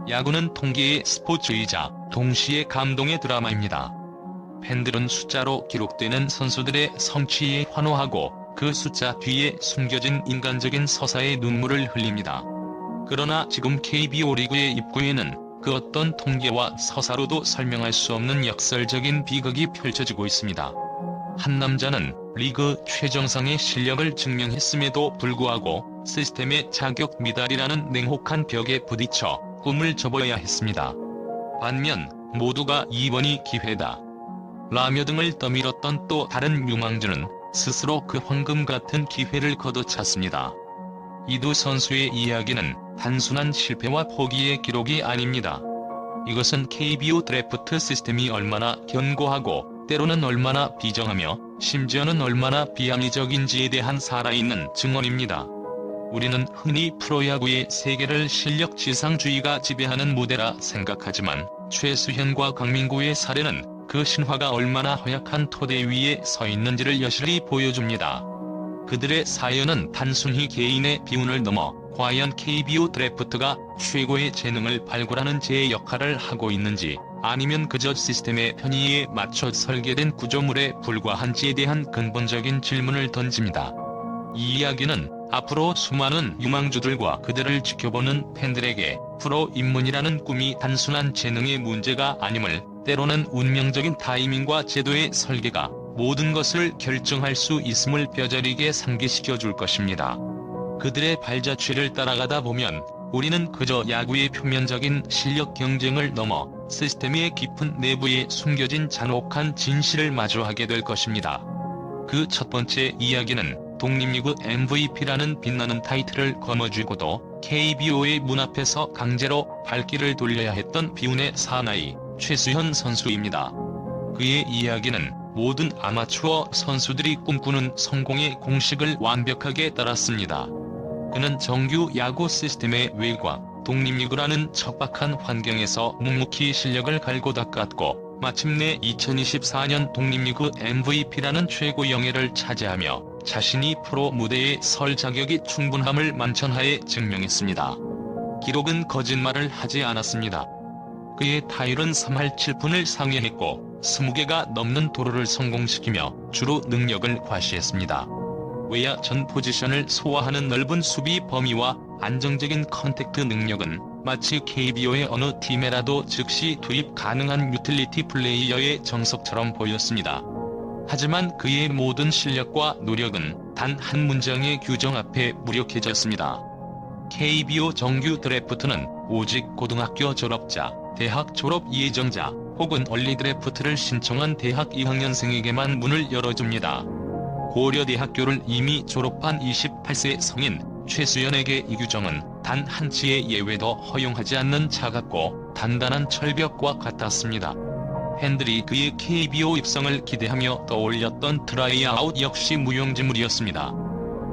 야구는 통계의 스포츠이자 동시에 감동의 드라마입니다. 팬들은 숫자로 기록되는 선수들의 성취에 환호하고 그 숫자 뒤에 숨겨진 인간적인 서사에 눈물을 흘립니다. 그러나 지금 KBO 리그의 입구에는 그 어떤 통계와 서사로도 설명할 수 없는 역설적인 비극이 펼쳐지고 있습니다. 한 남자는 리그 최정상의 실력을 증명했음에도 불구하고 시스템의 자격 미달이라는 냉혹한 벽에 부딪혀 꿈을 접어야 했습니다. 반면 모두가 이번이 기회다 라며 등을 떠밀었던 또 다른 유망주는 스스로 그 황금 같은 기회를 거둬찼습니다. 이 두 선수의 이야기는 단순한 실패와 포기의 기록이 아닙니다. 이것은 KBO 드래프트 시스템이 얼마나 견고하고 때로는 얼마나 비정하며 심지어는 얼마나 비합리적인지에 대한 살아있는 증언입니다. 우리는 흔히 프로야구의 세계를 실력 지상주의가 지배하는 무대라 생각하지만 최수현과 강민구의 사례는 그 신화가 얼마나 허약한 토대 위에 서 있는지를 여실히 보여줍니다. 그들의 사연은 단순히 개인의 비운을 넘어 과연 KBO 드래프트가 최고의 재능을 발굴하는 제 역할을 하고 있는지 아니면 그저 시스템의 편의에 맞춰 설계된 구조물에 불과한지에 대한 근본적인 질문을 던집니다. 이 이야기는 앞으로 수많은 유망주들과 그들을 지켜보는 팬들에게 프로 입문이라는 꿈이 단순한 재능의 문제가 아님을, 때로는 운명적인 타이밍과 제도의 설계가 모든 것을 결정할 수 있음을 뼈저리게 상기시켜 줄 것입니다. 그들의 발자취를 따라가다 보면 우리는 그저 야구의 표면적인 실력 경쟁을 넘어 시스템의 깊은 내부에 숨겨진 잔혹한 진실을 마주하게 될 것입니다. 그 첫 번째 이야기는 독립리그 MVP라는 빛나는 타이틀을 거머쥐고도 KBO의 문 앞에서 강제로 발길을 돌려야 했던 비운의 사나이 최수현 선수입니다. 그의 이야기는 모든 아마추어 선수들이 꿈꾸는 성공의 공식을 완벽하게 따랐습니다. 그는 정규 야구 시스템의 외곽, 독립리그라는 척박한 환경에서 묵묵히 실력을 갈고 닦았고 마침내 2024년 독립리그 MVP라는 최고 영예를 차지하며 자신이 프로 무대에 설 자격이 충분함을 만천하에 증명했습니다. 기록은 거짓말을 하지 않았습니다. 그의 타율은 3할 7푼을 상회했고 20개가 넘는 도루를 성공시키며 주로 능력을 과시했습니다. 외야 전 포지션을 소화하는 넓은 수비 범위와 안정적인 컨택트 능력은 마치 KBO의 어느 팀에라도 즉시 투입 가능한 유틸리티 플레이어의 정석처럼 보였습니다. 하지만 그의 모든 실력과 노력은 단 한 문장의 규정 앞에 무력해졌습니다. KBO 정규 드래프트는 오직 고등학교 졸업자, 대학 졸업 예정자, 혹은 얼리 드래프트를 신청한 대학 2학년생에게만 문을 열어줍니다. 고려대학교를 이미 졸업한 28세 성인 최수현에게 이 규정은 단 한치의 예외도 허용하지 않는 차갑고 단단한 철벽과 같았습니다. 팬들이 그의 KBO 입성을 기대하며 떠올렸던 트라이아웃 역시 무용지물이었습니다.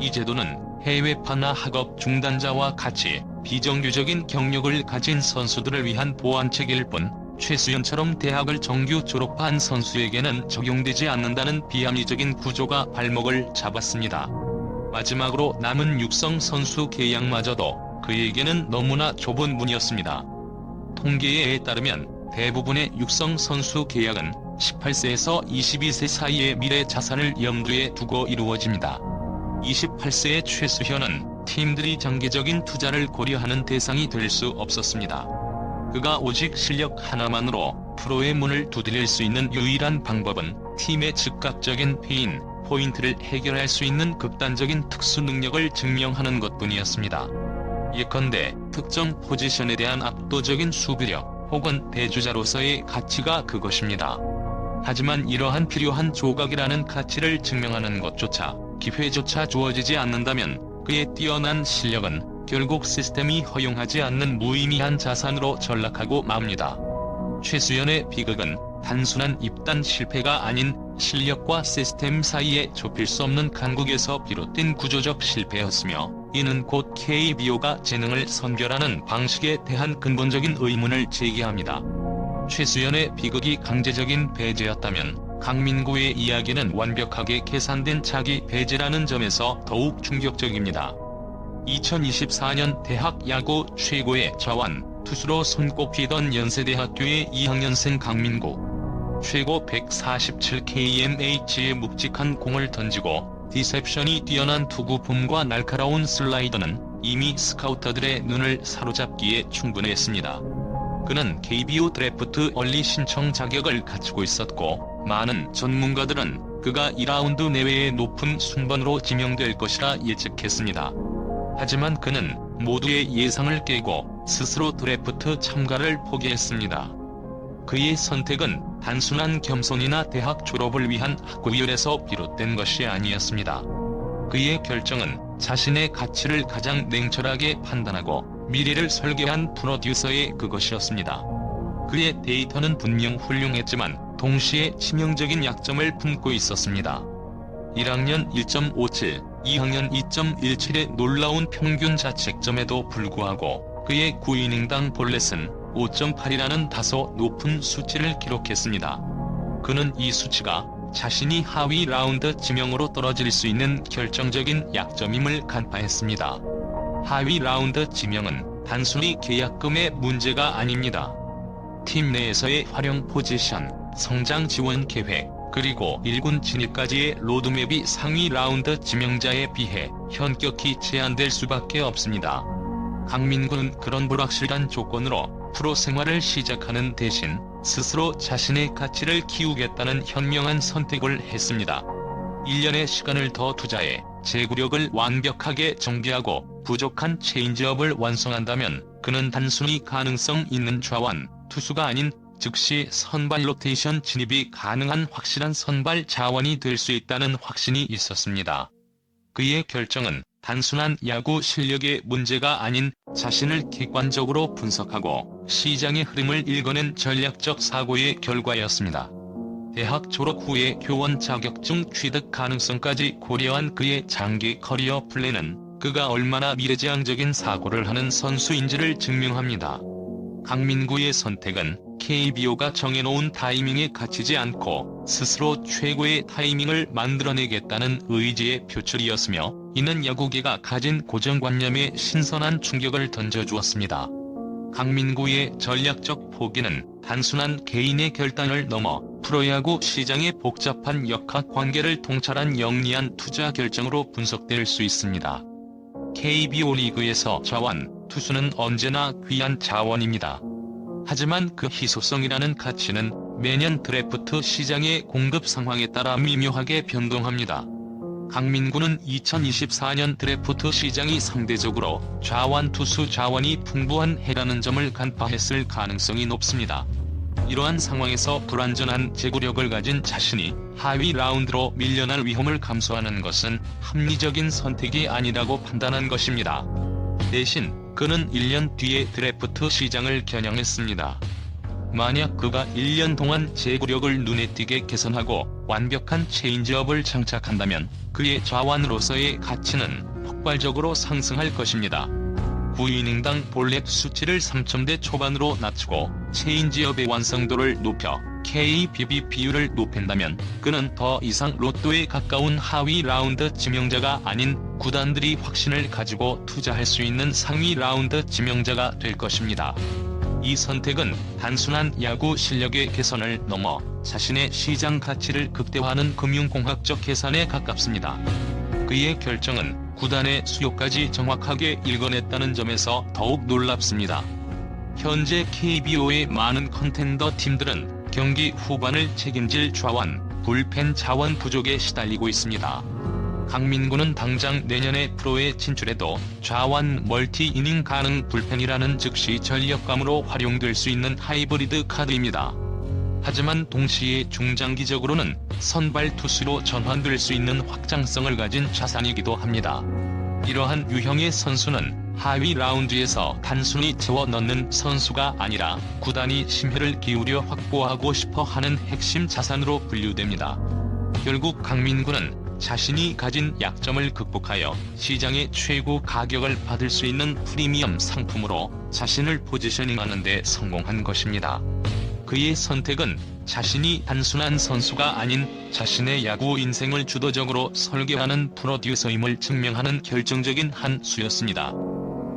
이 제도는 해외파나 학업 중단자와 같이 비정규적인 경력을 가진 선수들을 위한 보완책일 뿐 최수현처럼 대학을 정규 졸업한 선수에게는 적용되지 않는다는 비합리적인 구조가 발목을 잡았습니다. 마지막으로 남은 육성 선수 계약마저도 그에게는 너무나 좁은 문이었습니다. 통계에 따르면 대부분의 육성 선수 계약은 18세에서 22세 사이의 미래 자산을 염두에 두고 이루어집니다. 28세의 최수현은 팀들이 장기적인 투자를 고려하는 대상이 될 수 없었습니다. 그가 오직 실력 하나만으로 프로의 문을 두드릴 수 있는 유일한 방법은 팀의 즉각적인 페인 포인트를 해결할 수 있는 극단적인 특수 능력을 증명하는 것뿐이었습니다. 예컨대 특정 포지션에 대한 압도적인 수비력 혹은 대주자로서의 가치가 그것입니다. 하지만 이러한 필요한 조각이라는 가치를 증명하는 것조차 기회조차 주어지지 않는다면 그의 뛰어난 실력은 결국 시스템이 허용하지 않는 무의미한 자산으로 전락하고 맙니다. 최수현의 비극은 단순한 입단 실패가 아닌 실력과 시스템 사이에 좁힐 수 없는 간극에서 비롯된 구조적 실패였으며 이는 곧 KBO가 재능을 선별하는 방식에 대한 근본적인 의문을 제기합니다. 최수현의 비극이 강제적인 배제였다면 강민구의 이야기는 완벽하게 계산된 자기 배제라는 점에서 더욱 충격적입니다. 2024년 대학 야구 최고의 자완 투수로 손꼽히던 연세대학교의 2학년생 강민구. 최고 147kmh의 묵직한 공을 던지고 디셉션이 뛰어난 투구폼과 날카로운 슬라이더는 이미 스카우터들의 눈을 사로잡기에 충분했습니다. 그는 KBO 드래프트 얼리 신청 자격을 갖추고 있었고, 많은 전문가들은 그가 2라운드 내외의 높은 순번으로 지명될 것이라 예측했습니다. 하지만 그는 모두의 예상을 깨고 스스로 드래프트 참가를 포기했습니다. 그의 선택은 단순한 겸손이나 대학 졸업을 위한 학구열에서 비롯된 것이 아니었습니다. 그의 결정은 자신의 가치를 가장 냉철하게 판단하고 미래를 설계한 프로듀서의 그것이었습니다. 그의 데이터는 분명 훌륭했지만 동시에 치명적인 약점을 품고 있었습니다. 1학년 1.57, 2학년 2.17의 놀라운 평균 자책점에도 불구하고 그의 9이닝당 볼넷은 5.8이라는 다소 높은 수치를 기록했습니다. 그는 이 수치가 자신이 하위 라운드 지명으로 떨어질 수 있는 결정적인 약점임을 간파했습니다. 하위 라운드 지명은 단순히 계약금의 문제가 아닙니다. 팀 내에서의 활용 포지션, 성장 지원 계획, 그리고 1군 진입까지의 로드맵이 상위 라운드 지명자에 비해 현격히 제한될 수밖에 없습니다. 강민구는 그런 불확실한 조건으로 프로 생활을 시작하는 대신 스스로 자신의 가치를 키우겠다는 현명한 선택을 했습니다. 1년의 시간을 더 투자해 제구력을 완벽하게 정비하고 부족한 체인지업을 완성한다면 그는 단순히 가능성 있는 좌완 투수가 아닌 즉시 선발 로테이션 진입이 가능한 확실한 선발 자원이 될 수 있다는 확신이 있었습니다. 그의 결정은 단순한 야구 실력의 문제가 아닌 자신을 객관적으로 분석하고 시장의 흐름을 읽어낸 전략적 사고의 결과였습니다. 대학 졸업 후에 교원 자격증 취득 가능성까지 고려한 그의 장기 커리어 플랜은 그가 얼마나 미래지향적인 사고를 하는 선수인지를 증명합니다. 강민구의 선택은 KBO가 정해놓은 타이밍에 갇히지 않고 스스로 최고의 타이밍을 만들어내겠다는 의지의 표출이었으며, 이는 야구계가 가진 고정관념에 신선한 충격을 던져주었습니다. 강민구의 전략적 포기는 단순한 개인의 결단을 넘어 프로야구 시장의 복잡한 역학관계를 통찰한 영리한 투자 결정으로 분석될 수 있습니다. KBO 리그에서 좌완 투수는 언제나 귀한 자원입니다. 하지만 그 희소성이라는 가치는 매년 드래프트 시장의 공급 상황에 따라 미묘하게 변동합니다. 강민구는 2024년 드래프트 시장이 상대적으로 좌완 투수 자원이 풍부한 해라는 점을 간파했을 가능성이 높습니다. 이러한 상황에서 불완전한 제구력을 가진 자신이 하위 라운드로 밀려날 위험을 감수하는 것은 합리적인 선택이 아니라고 판단한 것입니다. 대신 그는 1년 뒤에 드래프트 시장을 겨냥했습니다. 만약 그가 1년 동안 제구력을 눈에 띄게 개선하고 완벽한 체인지업을 장착한다면 그의 좌완으로서의 가치는 폭발적으로 상승할 것입니다. 9이닝당 볼넷 수치를 3점대 초반으로 낮추고 체인지업의 완성도를 높여 KBB 비율을 높인다면 그는 더 이상 로또에 가까운 하위 라운드 지명자가 아닌 구단들이 확신을 가지고 투자할 수 있는 상위 라운드 지명자가 될 것입니다. 이 선택은 단순한 야구 실력의 개선을 넘어 자신의 시장 가치를 극대화하는 금융공학적 계산에 가깝습니다. 그의 결정은 구단의 수요까지 정확하게 읽어냈다는 점에서 더욱 놀랍습니다. 현재 KBO의 많은 컨텐더 팀들은 경기 후반을 책임질 좌완, 불펜 자원 부족에 시달리고 있습니다. 강민구는 당장 내년에 프로에 진출해도 좌완 멀티-이닝 가능 불펜이라는 즉시 전력감으로 활용될 수 있는 하이브리드 카드입니다. 하지만 동시에 중장기적으로는 선발 투수로 전환될 수 있는 확장성을 가진 자산이기도 합니다. 이러한 유형의 선수는 하위 라운드에서 단순히 채워 넣는 선수가 아니라 구단이 심혈을 기울여 확보하고 싶어 하는 핵심 자산으로 분류됩니다. 결국 강민구는 자신이 가진 약점을 극복하여 시장의 최고 가격을 받을 수 있는 프리미엄 상품으로 자신을 포지셔닝하는 데 성공한 것입니다. 그의 선택은 자신이 단순한 선수가 아닌 자신의 야구 인생을 주도적으로 설계하는 프로듀서임을 증명하는 결정적인 한 수였습니다.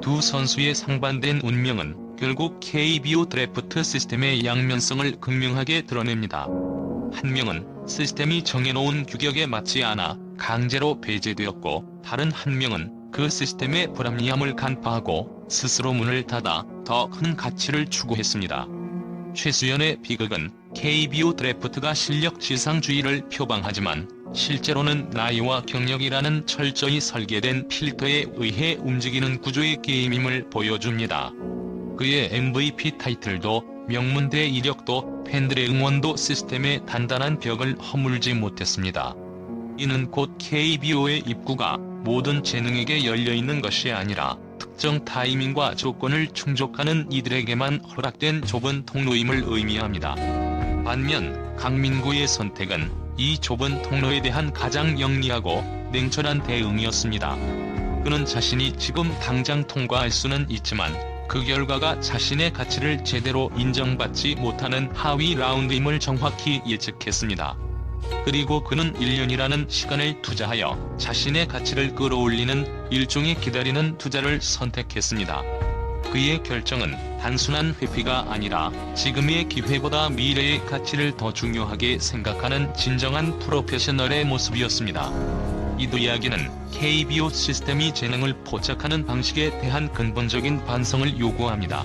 두 선수의 상반된 운명은 결국 KBO 드래프트 시스템의 양면성을 극명하게 드러냅니다. 한 명은 시스템이 정해놓은 규격에 맞지 않아 강제로 배제되었고, 다른 한 명은 그 시스템의 불합리함을 간파하고 스스로 문을 닫아 더 큰 가치를 추구했습니다. 최수연의 비극은 KBO 드래프트가 실력 지상주의를 표방하지만 실제로는 나이와 경력이라는 철저히 설계된 필터에 의해 움직이는 구조의 게임임을 보여줍니다. 그의 MVP 타이틀도 명문대 이력도 팬들의 응원도 시스템의 단단한 벽을 허물지 못했습니다. 이는 곧 KBO의 입구가 모든 재능에게 열려있는 것이 아니라 특정 타이밍과 조건을 충족하는 이들에게만 허락된 좁은 통로임을 의미합니다. 반면 강민구의 선택은 이 좁은 통로에 대한 가장 영리하고 냉철한 대응이었습니다. 그는 자신이 지금 당장 통과할 수는 있지만 그 결과가 자신의 가치를 제대로 인정받지 못하는 하위 라운드임을 정확히 예측했습니다. 그리고 그는 1년이라는 시간을 투자하여 자신의 가치를 끌어올리는 일종의 기다리는 투자를 선택했습니다. 그의 결정은 단순한 회피가 아니라 지금의 기회보다 미래의 가치를 더 중요하게 생각하는 진정한 프로페셔널의 모습이었습니다. 이 이야기는 KBO 시스템이 재능을 포착하는 방식에 대한 근본적인 반성을 요구합니다.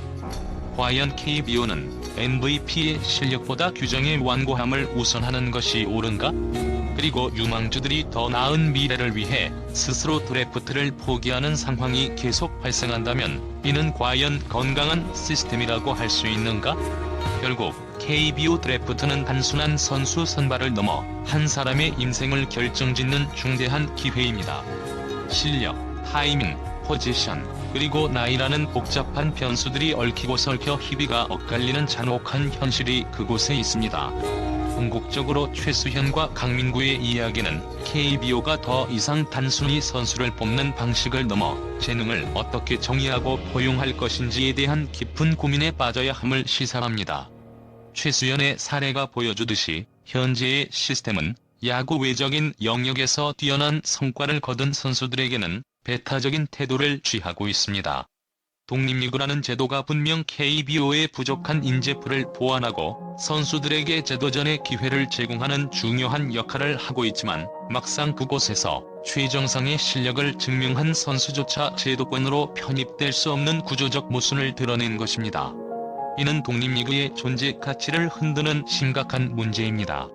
과연 KBO는 MVP의 실력보다 규정의 완고함을 우선하는 것이 옳은가? 그리고 유망주들이 더 나은 미래를 위해 스스로 드래프트를 포기하는 상황이 계속 발생한다면 이는 과연 건강한 시스템이라고 할 수 있는가? 결국 KBO 드래프트는 단순한 선수 선발을 넘어 한 사람의 인생을 결정짓는 중대한 기회입니다. 실력, 타이밍, 포지션, 그리고 나이라는 복잡한 변수들이 얽히고 설켜 희비가 엇갈리는 잔혹한 현실이 그곳에 있습니다. 궁극적으로 최수현과 강민구의 이야기는 KBO가 더 이상 단순히 선수를 뽑는 방식을 넘어 재능을 어떻게 정의하고 포용할 것인지에 대한 깊은 고민에 빠져야 함을 시사합니다. 최수연의 사례가 보여주듯이 현재의 시스템은 야구 외적인 영역에서 뛰어난 성과를 거둔 선수들에게는 배타적인 태도를 취하고 있습니다. 독립리그라는 제도가 분명 KBO의 부족한 인재풀을 보완하고 선수들에게 재도전의 기회를 제공하는 중요한 역할을 하고 있지만 막상 그곳에서 최정상의 실력을 증명한 선수조차 제도권으로 편입될 수 없는 구조적 모순을 드러낸 것입니다. 이는 독립리그의 존재 가치를 흔드는 심각한 문제입니다.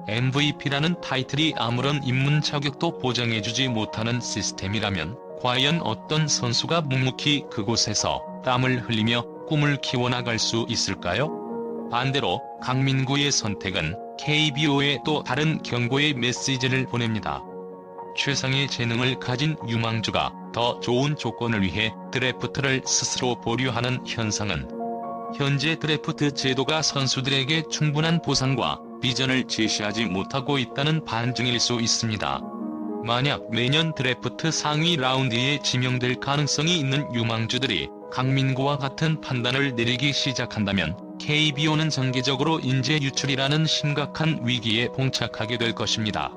MVP라는 타이틀이 아무런 입문 자격도 보장해주지 못하는 시스템이라면 과연 어떤 선수가 묵묵히 그곳에서 땀을 흘리며 꿈을 키워나갈 수 있을까요? 반대로 강민구의 선택은 KBO에 또 다른 경고의 메시지를 보냅니다. 최상의 재능을 가진 유망주가 더 좋은 조건을 위해 드래프트를 스스로 보류하는 현상은 현재 드래프트 제도가 선수들에게 충분한 보상과 비전을 제시하지 못하고 있다는 반증일 수 있습니다. 만약 매년 드래프트 상위 라운드에 지명될 가능성이 있는 유망주들이 강민구와 같은 판단을 내리기 시작한다면 KBO는 정기적으로 인재 유출이라는 심각한 위기에 봉착하게 될 것입니다.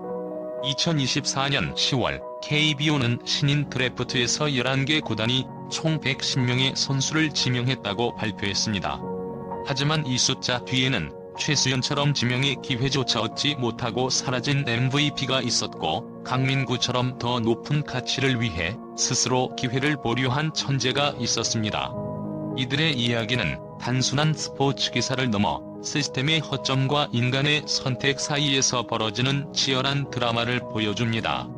2024년 10월 KBO는 신인 드래프트에서 11개 구단이 총 110명의 선수를 지명했다고 발표했습니다. 하지만 이 숫자 뒤에는 최수연처럼 지명의 기회조차 얻지 못하고 사라진 MVP가 있었고 강민구처럼 더 높은 가치를 위해 스스로 기회를 보류한 천재가 있었습니다. 이들의 이야기는 단순한 스포츠 기사를 넘어 시스템의 허점과 인간의 선택 사이에서 벌어지는 치열한 드라마를 보여줍니다.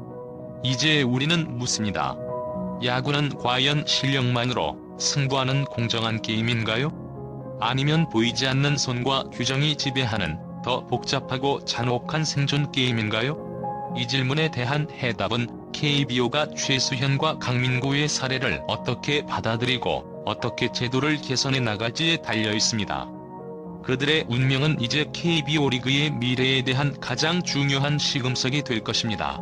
이제 우리는 묻습니다. 야구는 과연 실력만으로 승부하는 공정한 게임인가요? 아니면 보이지 않는 손과 규정이 지배하는 더 복잡하고 잔혹한 생존 게임인가요? 이 질문에 대한 해답은 KBO가 최수현과 강민구의 사례를 어떻게 받아들이고 어떻게 제도를 개선해 나갈지에 달려 있습니다. 그들의 운명은 이제 KBO 리그의 미래에 대한 가장 중요한 시금석이 될 것입니다.